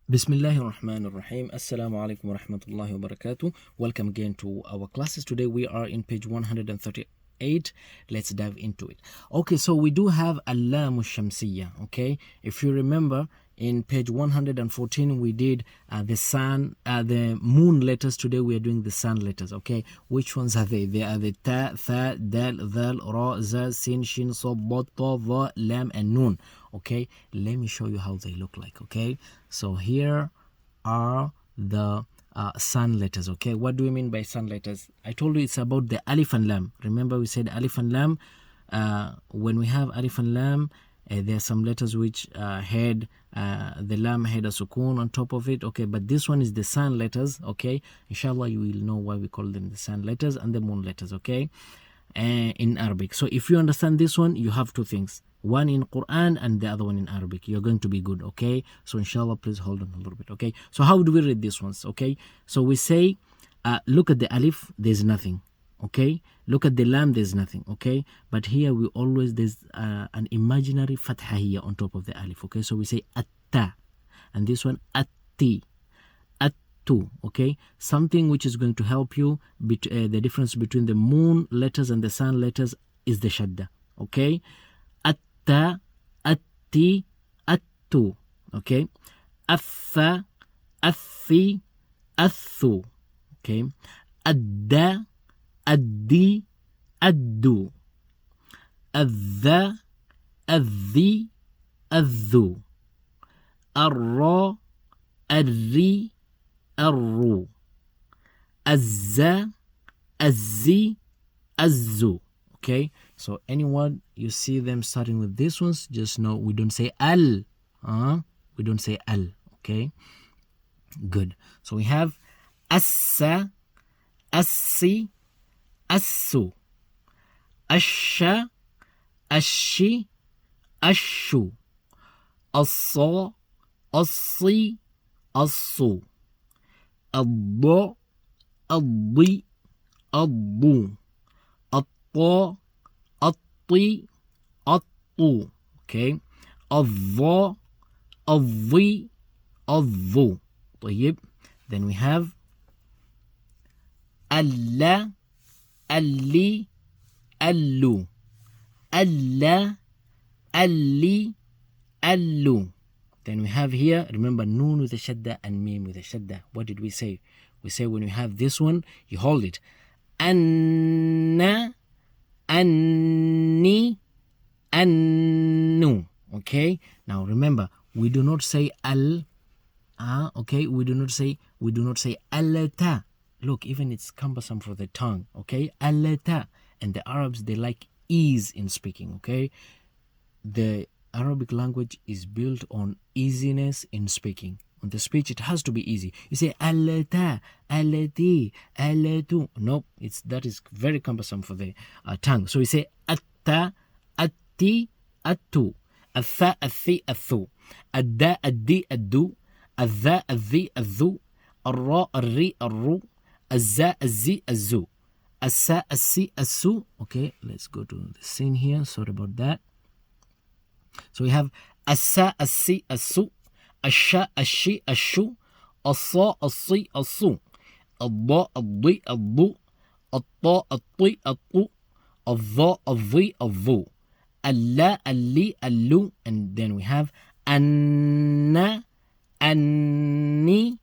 Bismillahir Rahmanir Rahim. Assalamu alaikum wa rahmatullahi wa barakatuh. Welcome again to our classes. Today we are in page 138. Let's dive into it. Okay, so we do have Lam-Shamsiyyah. Okay, if you remember, in page 114 we did the moon letters. Today we are doing the sun letters. Okay, which ones are they? They are the ta, tha, dal, dhal, ra, za, sin, shin, sad, dad, ta, dha, lam, and noon. Okay, let me show you how they look like. Okay, so here are the sun letters. Okay, what do we mean by sun letters? I told you it's about the Alif and Lam. Remember we said Alif and Lam. When we have Alif and Lam, there are some letters which had the Lam had a Sukoon on top of it. Okay, but this one is the sun letters. Okay, inshallah you will know why we call them the sun letters and the moon letters. Okay, in Arabic. So if you understand this one, you have two things. One in Qur'an and the other one in Arabic. You're going to be good. Okay, so inshallah please hold on a little bit. Okay, so how do we read these ones? Okay, so we say look at the Alif, there's nothing. Okay, look at the Lam, there's nothing. Okay, but here we always, there's an imaginary fatha here on top of the Alif. Okay, so we say atta, and this one atti, attu. Okay, something which is going to help you the difference between the moon letters and the sun letters is the shadda. Okay, atta, atti, attu. Okay, affa, affi, athu. Okay, adda, addi, addu, adha, adhi, adhu, arra, arri, arru, azza, azzi, azzu. Okay, so anyone you see them starting with these ones, just know we don't say al. We don't say al. Okay, good. So we have assa, assi, assu, asha, ashi, ashu, assa, assi, assu, adda, addi, addu, atta, atti, attu. Okay, adha, adhi, adhu. طيب, then we have alla, alli, allu, alla, alli, allu. Then we have here, remember, noon with a shadda and mim with a shadda. What did we say? We say when you have this one, you hold it. Anna, anni, annu. Okay, now remember, we do not say al. Okay, we do not say alata. Look, even it's cumbersome for the tongue. Okay, alata. And the Arabs, they like ease in speaking. Okay, the Arabic language is built on easiness in speaking. On the speech, it has to be easy. You say alata, alati, alatu. No, that is very cumbersome for the tongue. So we say atta, atti, attu, atha, athi, athu, adda, addi, addu, adha, adhi, adhu, arra, arri, arru, azza, azzi, azzu, assa, assi, assu. Okay, let's go to the scene here. Sorry about that. So we have assa, assi, assu, asha, ashi, ashu, assa, assi, assu, adda, addi, addu, atta, atti, attu, adha, adhi, adhu, alla, alli, allu. And then we have anna, anni,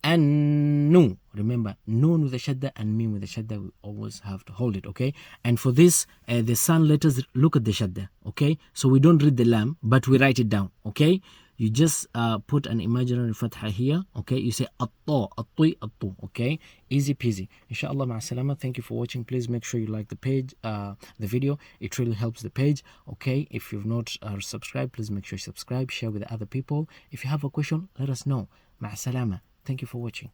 annu. Remember, noon with a shadda and mim with a shadda, we always have to hold it. Okay, and for this the sun letters, look at the shadda. Okay, so we don't read the lam, but we write it down. Okay, you just put an imaginary fatha here. Okay, you say atta, atti, attu. Okay, easy peasy. Inshallah, ma'asalama. Thank you for watching. Please make sure you like the page, the video. It really helps the page. Okay, if you've not subscribed, please make sure you subscribe, share with other people. If you have a question, let us know. Ma'asalama. Thank you for watching.